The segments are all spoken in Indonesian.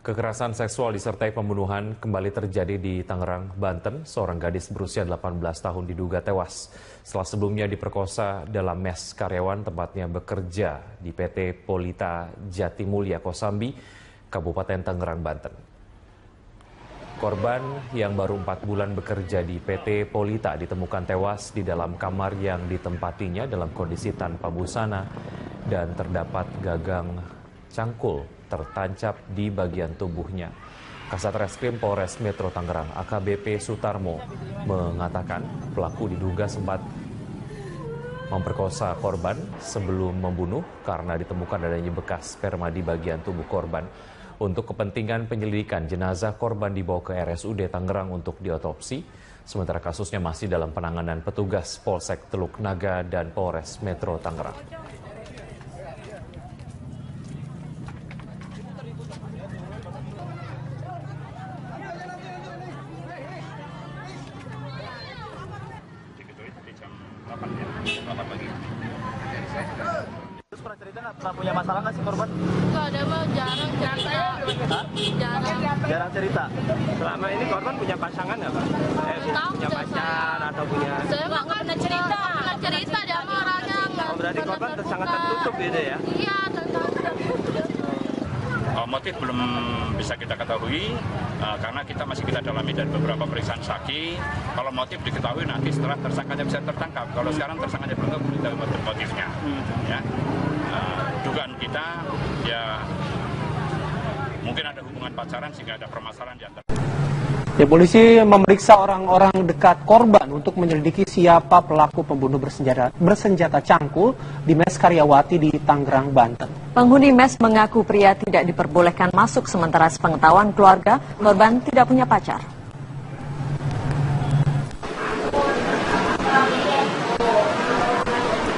Kekerasan seksual disertai pembunuhan kembali terjadi di Tangerang, Banten. Seorang gadis berusia 18 tahun diduga tewas setelah sebelumnya diperkosa dalam mes karyawan tempatnya bekerja di PT Polita Jatimulya Kosambi, Kabupaten Tangerang, Banten. Korban yang baru 4 bulan bekerja di PT Polita ditemukan tewas di dalam kamar yang ditempatinya dalam kondisi tanpa busana dan terdapat gagang cangkul tertancap di bagian tubuhnya. Kasat Reskrim Polres Metro Tangerang AKBP Sutarmo mengatakan pelaku diduga sempat memperkosa korban sebelum membunuh karena ditemukan adanya bekas sperma di bagian tubuh korban. Untuk kepentingan penyelidikan, jenazah korban dibawa ke RSUD Tangerang untuk diotopsi, sementara kasusnya masih dalam penanganan petugas Polsek Teluk Naga dan Polres Metro Tangerang. Terus pernah cerita nggak pernah punya masalah nggak sih korban? Nggak ada, Bang. Jarang cerita. Jarang cerita. Selama ini korban punya pasangan nggak, Pak? Punya pacar atau punya... Saya nggak pernah cerita. Pernah cerita dia sama orangnya. Oh, berarti korban sangat tertutup gitu ya? Iya, tertutup. Motif belum bisa kita ketahui karena kita dalami dari beberapa periksaan saksi. Kalau motif diketahui nanti setelah tersangkanya bisa tertangkap. Kalau sekarang tersangkanya belum kita motifnya. Ya. Dugaan kita ya mungkin ada hubungan pacaran sehingga ada permasalahan di antara. Ya, polisi memeriksa orang-orang dekat korban untuk menyelidiki siapa pelaku pembunuh bersenjata cangkul di mes Karyawati di Tangerang, Banten. Penghuni mes mengaku pria tidak diperbolehkan masuk sementara sepengetahuan keluarga korban tidak punya pacar.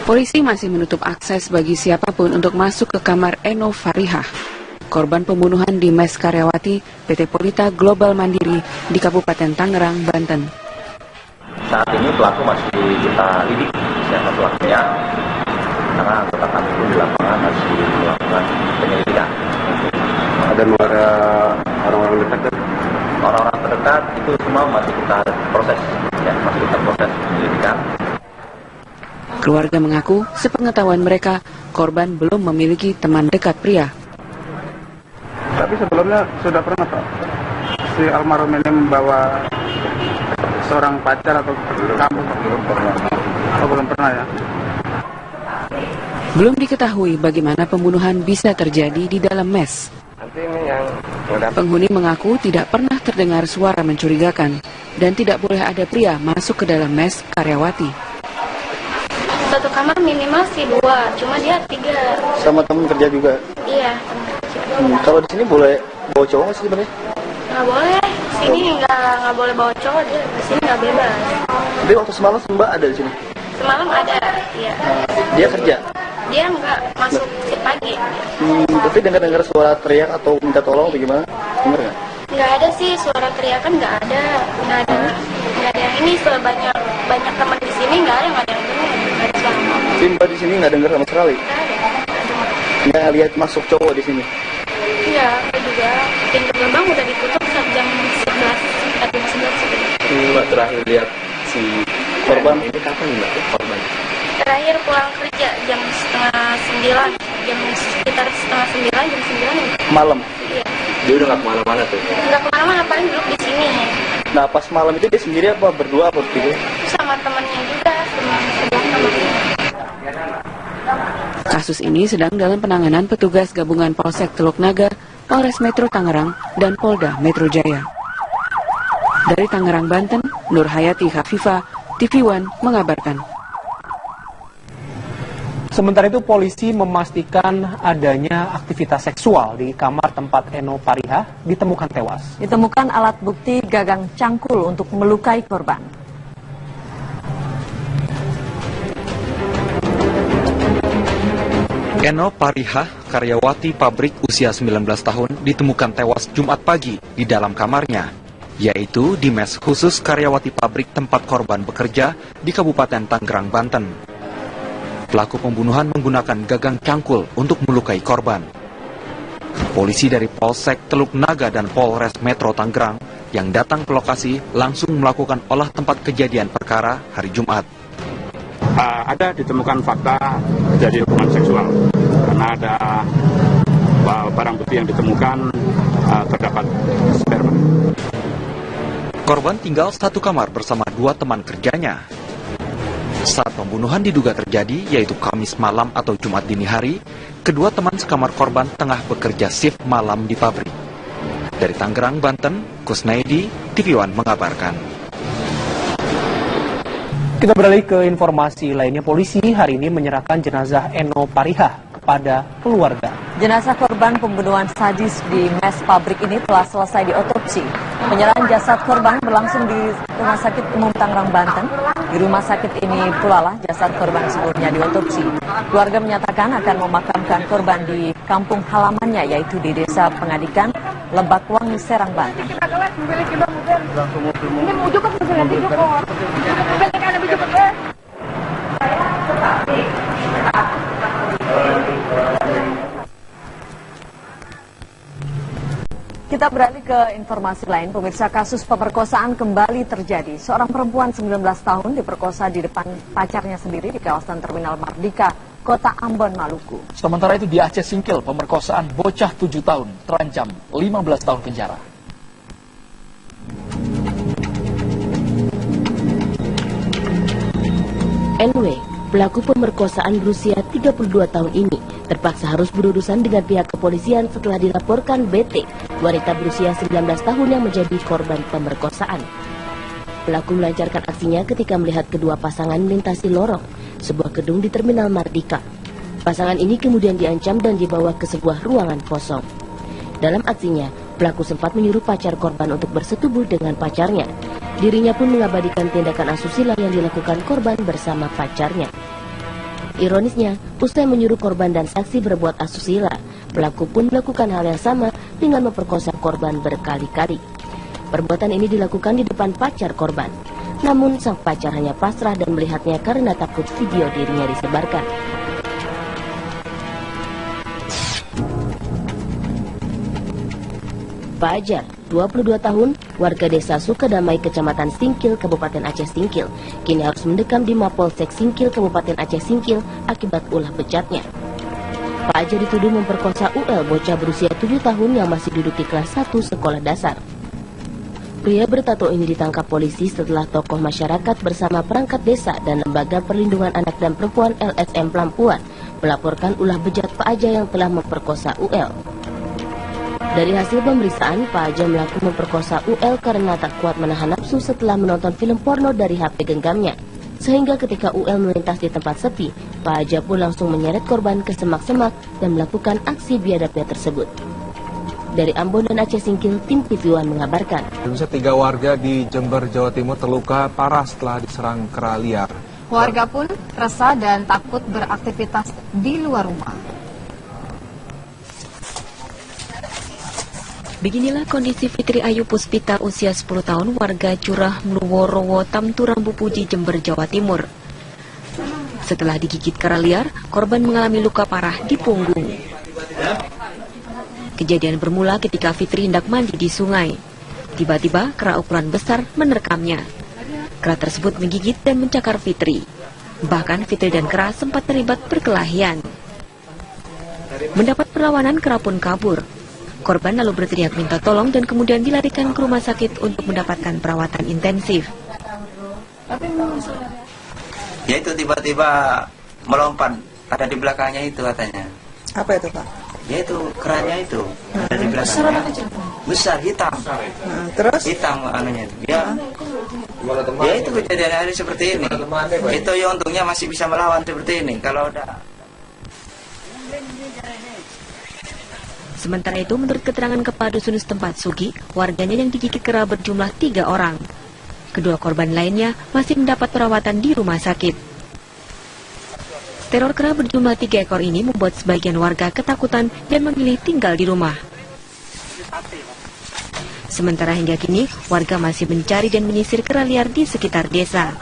Polisi masih menutup akses bagi siapapun untuk masuk ke kamar Eno Farihah, korban pembunuhan di mes Karyawati PT Polita Global Mandiri di Kabupaten Tangerang, Banten. Saat ini pelaku masih kita lidik siapa pelakunya, karena anggota kami pun di lapangan masih melakukan penyelidikan. Ada orang-orang terdekat? Orang-orang terdekat itu semua masih kita proses, ya, masih kita proses penyelidikan. Keluarga mengaku sepengetahuan mereka korban belum memiliki teman dekat pria. Tapi sebelumnya sudah pernah, Pak, si almarhum ini membawa seorang pacar atau kamu? Belum pernah. Oh, belum pernah ya? Belum diketahui bagaimana pembunuhan bisa terjadi di dalam mes. Penghuni mengaku tidak pernah terdengar suara mencurigakan dan tidak boleh ada pria masuk ke dalam mes Karyawati. Satu kamar minimal sih 2, cuma dia 3. Sama teman kerja juga? Iya. Kalau di sini boleh bawa cowok nggak sih sebenarnya? Nggak boleh. Sini nggak boleh bawa cowok, dia di sini nggak bebas. Tapi waktu semalam Mbak ada di sini? Semalam ada, iya. Dia kerja? Dia nggak masuk pagi. Tapi dengar suara teriak atau minta tolong atau gimana? Dengar nggak? Nggak ada sih, suara teriakan nggak ada. Nggak ada yang ini, banyak teman di sini nggak ada yang dengar. Tapi Mbak di sini nggak dengar sama sekali? Nggak lihat masuk cowok di sini? Iya, aku juga. Pintu gerbang udah ditutup jam 11. Mbak terakhir lihat si korban ini kapan Mbak? Korban terakhir pulang kerja jam setengah 9, sekitar setengah 9, jam 9. Malam? Iya. Dia udah nggak kemana-mana tuh? Nggak kemana-mana, paling duduk di sini. Nah, pas malam itu dia sendiri apa berdua apa bertiga? Sama temannya juga, sama sebelah temannya. Kasus ini sedang dalam penanganan petugas gabungan Polsek Teluk Naga, Polres Metro Tangerang, dan Polda Metro Jaya. Dari Tangerang, Banten, Nur Hayati Khafifah, TV One mengabarkan. Sementara itu polisi memastikan adanya aktivitas seksual di kamar tempat Eno Farihah ditemukan tewas. Ditemukan alat bukti gagang cangkul untuk melukai korban. Eno Farihah, karyawati pabrik usia 19 tahun, ditemukan tewas Jumat pagi di dalam kamarnya, yaitu di mes khusus karyawati pabrik tempat korban bekerja di Kabupaten Tangerang, Banten. Pelaku pembunuhan menggunakan gagang cangkul untuk melukai korban. Polisi dari Polsek Teluk Naga dan Polres Metro Tangerang yang datang ke lokasi langsung melakukan olah tempat kejadian perkara hari Jumat. Ada ditemukan fakta terjadi hubungan seksual karena ada barang bukti yang ditemukan terdapat sperma. Korban tinggal satu kamar bersama dua teman kerjanya. Saat pembunuhan diduga terjadi, yaitu Kamis malam atau Jumat dini hari, kedua teman sekamar korban tengah bekerja shift malam di pabrik. Dari Tangerang, Banten, Kusnaidi, TV One mengabarkan. Kita beralih ke informasi lainnya. Polisi hari ini menyerahkan jenazah Eno Parihah kepada keluarga. Jenazah korban pembunuhan sadis di mes pabrik ini telah selesai diotopsi. Penyerahan jasad korban berlangsung di Rumah Sakit Umum Tangerang, Banten. Di rumah sakit ini pula lah jasad korban sebelumnya diotopsi. Keluarga menyatakan akan memakamkan korban di kampung halamannya, yaitu di Desa Pengadikan, Lebak Wangi, Serang, Banten. Kita beralih ke informasi lain. Pemirsa, kasus pemerkosaan kembali terjadi. Seorang perempuan 19 tahun diperkosa di depan pacarnya sendiri di kawasan Terminal Mardika, Kota Ambon, Maluku. Sementara itu di Aceh Singkil, pemerkosaan bocah 7 tahun terancam 15 tahun penjara. NW, pelaku pemerkosaan berusia 32 tahun ini, terpaksa harus berurusan dengan pihak kepolisian setelah dilaporkan BT, wanita berusia 19 tahun yang menjadi korban pemerkosaan. Pelaku melancarkan aksinya ketika melihat kedua pasangan melintasi lorong sebuah gedung di Terminal Mardika. Pasangan ini kemudian diancam dan dibawa ke sebuah ruangan kosong. Dalam aksinya, pelaku sempat menyuruh pacar korban untuk bersetubuh dengan pacarnya. Dirinya pun mengabadikan tindakan asusila yang dilakukan korban bersama pacarnya. Ironisnya, usai menyuruh korban dan saksi berbuat asusila, pelaku pun melakukan hal yang sama dengan memperkosa korban berkali-kali. Perbuatan ini dilakukan di depan pacar korban. Namun sang pacar hanya pasrah dan melihatnya karena takut video dirinya disebarkan. Fajar, 22 tahun, warga desa Sukadamai, Kecamatan Singkil, Kabupaten Aceh Singkil, kini harus mendekam di Mapolsek Singkil, Kabupaten Aceh Singkil, akibat ulah bejatnya. Fajar dituduh memperkosa UL, bocah berusia 7 tahun yang masih duduk di kelas 1 sekolah dasar. Pria bertato ini ditangkap polisi setelah tokoh masyarakat bersama perangkat desa dan Lembaga Perlindungan Anak dan Perempuan LSM Pelampuan melaporkan ulah bejat Fajar yang telah memperkosa UL. Dari hasil pemeriksaan, Pak Aja mengaku memperkosa UL karena tak kuat menahan nafsu setelah menonton film porno dari HP genggamnya. Sehingga ketika UL melintas di tempat sepi, Pak Aja pun langsung menyeret korban ke semak-semak dan melakukan aksi biadabnya tersebut. Dari Ambon dan Aceh Singkil, tim TV One mengabarkan. 3 warga di Jember, Jawa Timur terluka parah setelah diserang kera liar. Warga pun resah dan takut beraktivitas di luar rumah. Beginilah kondisi Fitri Ayu Puspita, usia 10 tahun, warga Curah Mluworowo, Tamturambu Puji, Jember, Jawa Timur. Setelah digigit kera liar, korban mengalami luka parah di punggung. Kejadian bermula ketika Fitri hendak mandi di sungai. Tiba-tiba kera ukuran besar menerkamnya. Kera tersebut menggigit dan mencakar Fitri. Bahkan Fitri dan kera sempat terlibat perkelahian. Mendapat perlawanan, kera pun kabur. Korban lalu berteriak minta tolong dan kemudian dilarikan ke rumah sakit untuk mendapatkan perawatan intensif. Ya itu tiba-tiba melompat, ada di belakangnya itu katanya. Apa itu, Pak? Ya itu keranya itu, ada di belakangnya. Besar, hitam. Terus? Hitam anunya itu. Ya itu kejadian hari seperti ini. Itu ya untungnya masih bisa melawan seperti ini. Kalau udah. Sementara itu, menurut keterangan Kepala Dusun setempat Sugi, warganya yang digigit kera berjumlah 3 orang. Kedua korban lainnya masih mendapat perawatan di rumah sakit. Teror kera berjumlah 3 ekor ini membuat sebagian warga ketakutan dan memilih tinggal di rumah. Sementara hingga kini, warga masih mencari dan menyisir kera liar di sekitar desa.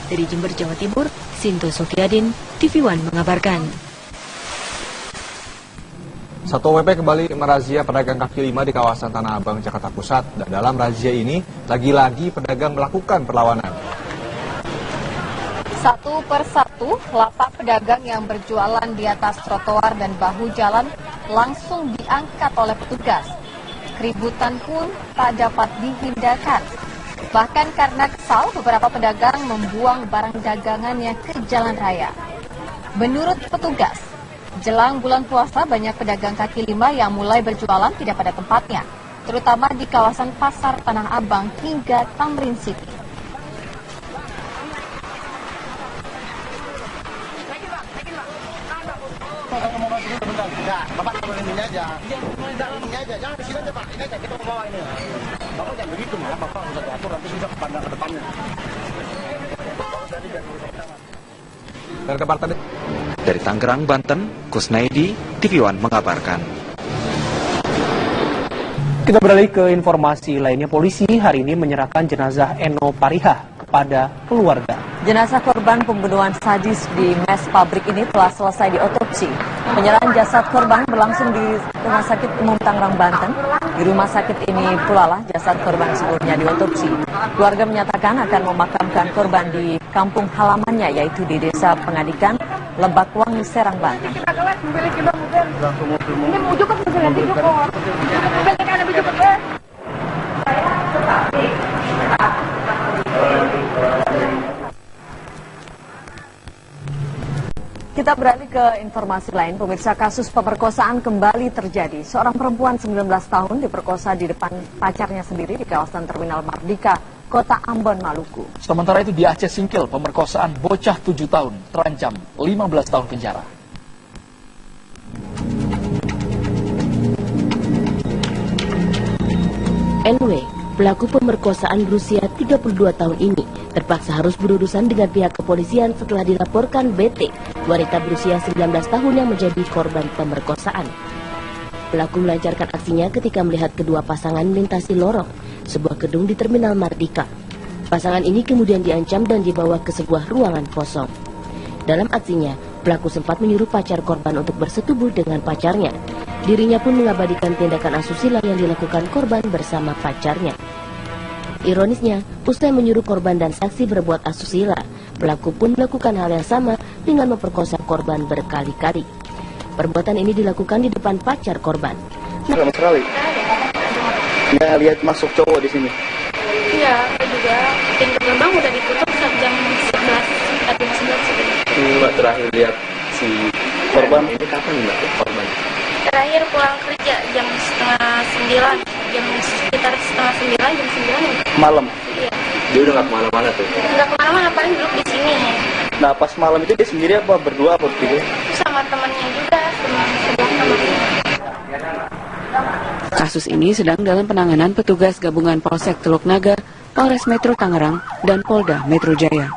Dari Jember, Jawa Timur, Sinto Sofiadin, TV One mengabarkan. Satpol PP kembali merazia pedagang kaki lima di kawasan Tanah Abang, Jakarta Pusat. Dan dalam razia ini, lagi-lagi pedagang melakukan perlawanan. Satu persatu, lapak pedagang yang berjualan di atas trotoar dan bahu jalan langsung diangkat oleh petugas. Keributan pun tak dapat dihindarkan. Bahkan karena kesal, beberapa pedagang membuang barang dagangannya ke jalan raya. Menurut petugas, jelang bulan puasa banyak pedagang kaki lima yang mulai berjualan tidak pada tempatnya, terutama di kawasan Pasar Tanah Abang hingga Tamrin City. Bapak turun ini aja. Ini aja, jangan di sini aja Pak. Ini aja, kita mau bawa ini. Bapak jangan begitu ya, Bapak udah diatur, nanti bisa pandang ke depannya. Dan kabar tadi. Dari Tangerang, Banten, Kusnaidi, TV One mengabarkan. Kita beralih ke informasi lainnya. Polisi hari ini menyerahkan jenazah Eno Parihah kepada keluarga. Jenazah korban pembunuhan sadis di mes pabrik ini telah selesai diotopsi. Penyerahan jasad korban berlangsung di Rumah Sakit Umum Tangerang, Banten. Di rumah sakit ini pula lah jasad korban sebelumnya diotopsi. Keluarga menyatakan akan memakamkan korban di kampung halamannya, yaitu di Desa Pengadikan, Lebak Wangi, Serang, Banten. Kita beralih ke informasi lain. Pemirsa, kasus pemerkosaan kembali terjadi. Seorang perempuan 19 tahun diperkosa di depan pacarnya sendiri di kawasan Terminal Mardika, Kota Ambon, Maluku. Sementara itu di Aceh Singkil, pemerkosaan bocah 7 tahun terancam 15 tahun penjara. NW, pelaku pemerkosaan berusia 32 tahun ini terpaksa harus berurusan dengan pihak kepolisian setelah dilaporkan BT, wanita berusia 19 tahun yang menjadi korban pemerkosaan. Pelaku melancarkan aksinya ketika melihat kedua pasangan melintasi lorong sebuah gedung di Terminal Mardika. Pasangan ini kemudian diancam dan dibawa ke sebuah ruangan kosong. Dalam aksinya, pelaku sempat menyuruh pacar korban untuk bersetubuh dengan pacarnya. Dirinya pun mengabadikan tindakan asusila yang dilakukan korban bersama pacarnya. Ironisnya, usai menyuruh korban dan saksi berbuat asusila, pelaku pun melakukan hal yang sama dengan memperkosa korban berkali-kali. Perbuatan ini dilakukan di depan pacar korban. Sama sekali. Nggak lihat masuk cowok di sini. Iya, juga pintu gerbang udah ditutup saat jam 11 atau 11. Mbak terakhir lihat si korban ini kapan Mbak korban? Terakhir pulang kerja jam setengah 9, sekitar setengah 9, jam 9. Malam. Iya. Dia udah nggak kemana-mana tuh? Nggak kemana-mana, paling duduk di sini. Nah pas malam itu dia sendiri apa berdua apa bertiga? Sama temannya juga, sama sebelah kamarnya. Kasus ini sedang dalam penanganan petugas gabungan Polsek Teluk Naga, Polres Metro Tangerang, dan Polda Metro Jaya.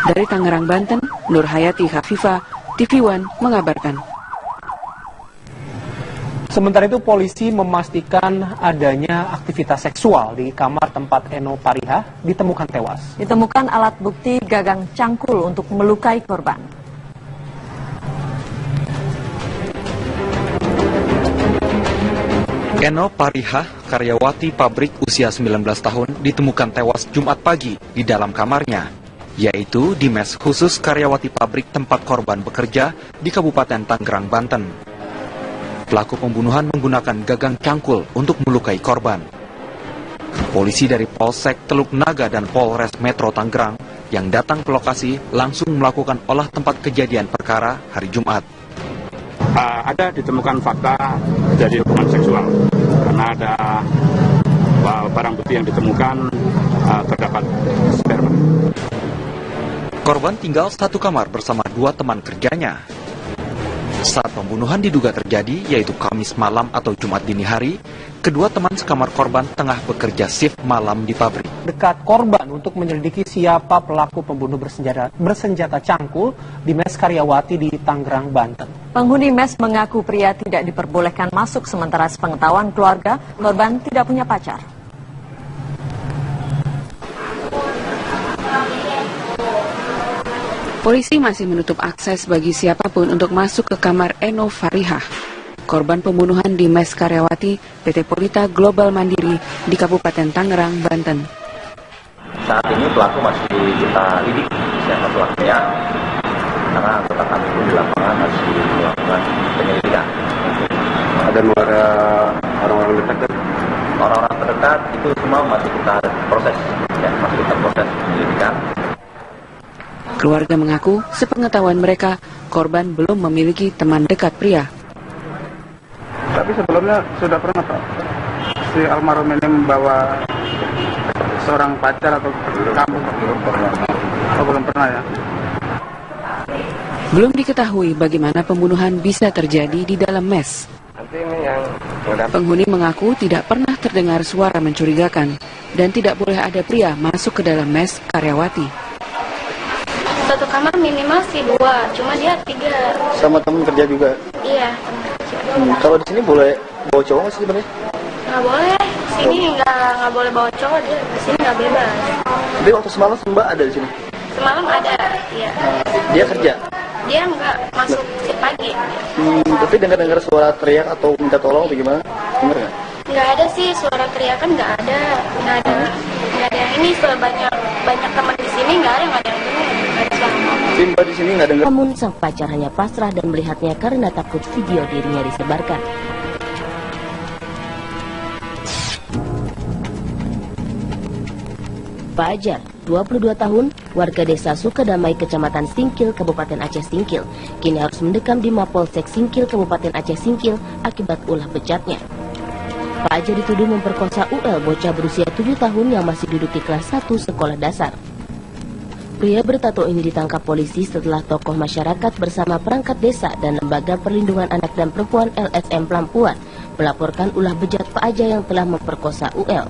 Dari Tangerang, Banten, Nur Hayati Khafifah, TV One mengabarkan. Sementara itu polisi memastikan adanya aktivitas seksual di kamar tempat Eno Parihah ditemukan tewas. Ditemukan alat bukti gagang cangkul untuk melukai korban. Eno Parihah, karyawati pabrik usia 19 tahun, ditemukan tewas Jumat pagi di dalam kamarnya, yaitu di mes khusus karyawati pabrik tempat korban bekerja di Kabupaten Tangerang, Banten. Pelaku pembunuhan menggunakan gagang cangkul untuk melukai korban. Polisi dari Polsek Teluk Naga dan Polres Metro Tangerang yang datang ke lokasi langsung melakukan olah tempat kejadian perkara hari Jumat. Ada ditemukan fakta terjadi hubungan seksual karena ada barang bukti yang ditemukan terdapat sperma. Korban tinggal satu kamar bersama dua teman kerjanya. Saat pembunuhan diduga terjadi, yaitu Kamis malam atau Jumat dini hari, kedua teman sekamar korban tengah bekerja shift malam di pabrik. Dekat korban untuk menyelidiki siapa pelaku pembunuh bersenjata cangkul di mes karyawati di Tangerang, Banten. Penghuni mes mengaku pria tidak diperbolehkan masuk, sementara sepengetahuan keluarga, korban tidak punya pacar. Polisi masih menutup akses bagi siapapun untuk masuk ke kamar Eno Parihah. korban pembunuhan di Mes Karyawati PT Polita Global Mandiri di Kabupaten Tangerang, Banten. Saat ini pelaku masih kita lidik siapa pelakunya, karena anggota kami pun di lapangan masih melakukan penyelidikan. Ada orang-orang terdekat? Orang-orang terdekat itu semua masih kita proses, ya, masih kita proses penyelidikan. Keluarga mengaku, sepengetahuan mereka, korban belum memiliki teman dekat pria. Tapi sebelumnya sudah pernah Pak, si almarhum ini membawa seorang pacar atau kampung? Belum pernah. Oh, belum pernah ya? Belum diketahui bagaimana pembunuhan bisa terjadi di dalam mes. Penghuni mengaku tidak pernah terdengar suara mencurigakan dan tidak boleh ada pria masuk ke dalam mes Karyawati. Satu kamar minimal sih 2, cuma dia 3. Sama temen kerja juga? Iya. Kalau di sini boleh bawa cowok nggak sih sebenarnya? Nggak boleh. Sini nggak boleh bawa cowok, dia di sini nggak bebas. Tapi waktu semalam Mbak ada di sini? Semalam ada, iya. Dia kerja? Dia nggak masuk pagi. Tapi dengar suara teriak atau minta tolong atau gimana? Dengar nggak? Nggak ada sih, suara teriakan nggak ada. Nggak ada yang ini, banyak teman di sini nggak ada yang dengar. Mbak di sini nggak dengar. Namun sang pacar hanya pasrah dan melihatnya karena takut video dirinya disebarkan. Fajar, 22 tahun, warga desa Sukadamai, Kecamatan Singkil, Kabupaten Aceh Singkil, kini harus mendekam di Mapolsek Singkil, Kabupaten Aceh Singkil, akibat ulah bejatnya. Fajar dituduh memperkosa UL, bocah berusia 7 tahun yang masih duduk di kelas 1 sekolah dasar. Pria bertato ini ditangkap polisi setelah tokoh masyarakat bersama perangkat desa dan Lembaga Perlindungan Anak dan Perempuan LSM Pelampuan melaporkan ulah bejat Pak Aja yang telah memperkosa UL.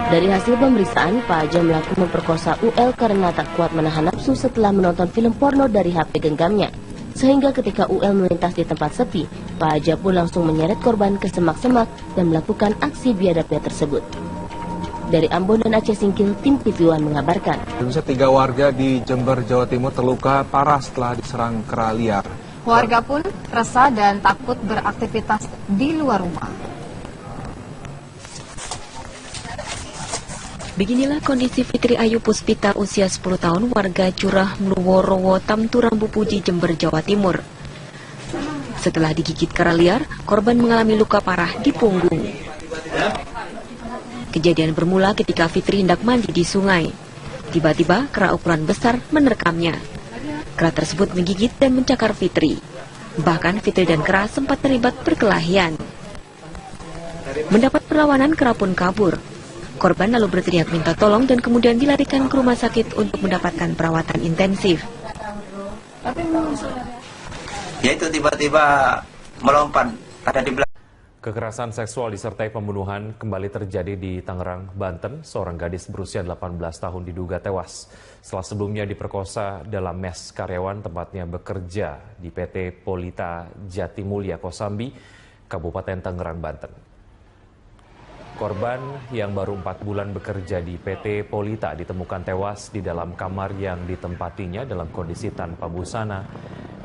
Dari hasil pemeriksaan, Pak Aja mengaku memperkosa UL karena tak kuat menahan nafsu setelah menonton film porno dari HP genggamnya. Sehingga ketika UL melintas di tempat sepi, Pak Aja pun langsung menyeret korban ke semak-semak dan melakukan aksi biadabnya tersebut. Dari Ambon dan Aceh Singkil, tim TV1 mengabarkan. 3 warga di Jember, Jawa Timur terluka parah setelah diserang kera liar. Warga pun resah dan takut beraktivitas di luar rumah. Beginilah kondisi Fitri Ayu Puspita usia 10 tahun warga Curah Mluworowo Tamtu Rambu Puji, Jember, Jawa Timur. Setelah digigit kera liar, korban mengalami luka parah di punggung. Kejadian bermula ketika Fitri hendak mandi di sungai. Tiba-tiba kera ukuran besar menerkamnya. Kera tersebut menggigit dan mencakar Fitri. Bahkan Fitri dan kera sempat terlibat perkelahian. Mendapat perlawanan, kera pun kabur. Korban lalu berteriak minta tolong dan kemudian dilarikan ke rumah sakit untuk mendapatkan perawatan intensif. Ya itu tiba-tiba melompat, ada di belakang. Kekerasan seksual disertai pembunuhan kembali terjadi di Tangerang, Banten. Seorang gadis berusia 18 tahun diduga tewas setelah sebelumnya diperkosa dalam mes karyawan tempatnya bekerja di PT Polita Jatimulya Kosambi, Kabupaten Tangerang, Banten. Korban yang baru 4 bulan bekerja di PT Polita ditemukan tewas di dalam kamar yang ditempatinya dalam kondisi tanpa busana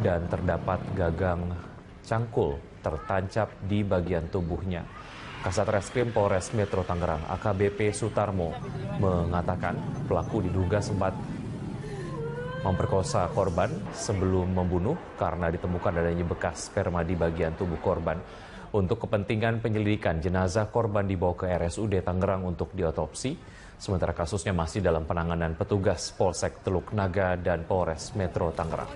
dan terdapat gagang cangkul tertancap di bagian tubuhnya. Kasat Reskrim Polres Metro Tangerang AKBP Sutarmo mengatakan pelaku diduga sempat memperkosa korban sebelum membunuh karena ditemukan adanya bekas sperma di bagian tubuh korban. Untuk kepentingan penyelidikan, jenazah korban dibawa ke RSUD Tangerang untuk diotopsi, sementara kasusnya masih dalam penanganan petugas Polsek Teluk Naga dan Polres Metro Tangerang.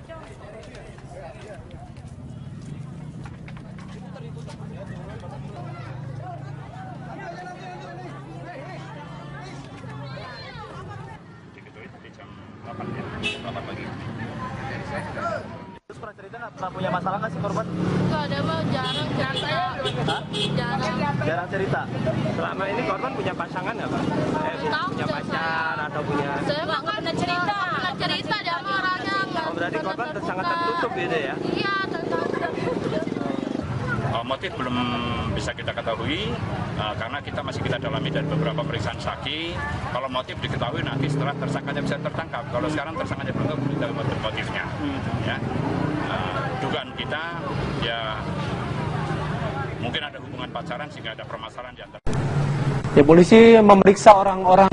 Terus pernah cerita nggak punya masalah nggak sih korban? Nggak ada, Bang. Jarang cerita. Jarang cerita. Selama ini korban punya pasangan nggak, Pak? Punya pacar atau punya? Saya nggak pernah cerita. Nggak cerita dia sama orangnya. Oh, berarti korban sangat tertutup gitu ya? Iya, tertutup. Motif belum bisa kita ketahui karena kita dalami dari beberapa periksaan saksi. Kalau motif diketahui nanti setelah tersangkanya bisa tertangkap. Kalau sekarang tersangkanya belum kita motifnya. Ya. Dugaan kita ya mungkin ada hubungan pacaran sehingga ada permasalahan di antara. Ya, polisi memeriksa orang-orang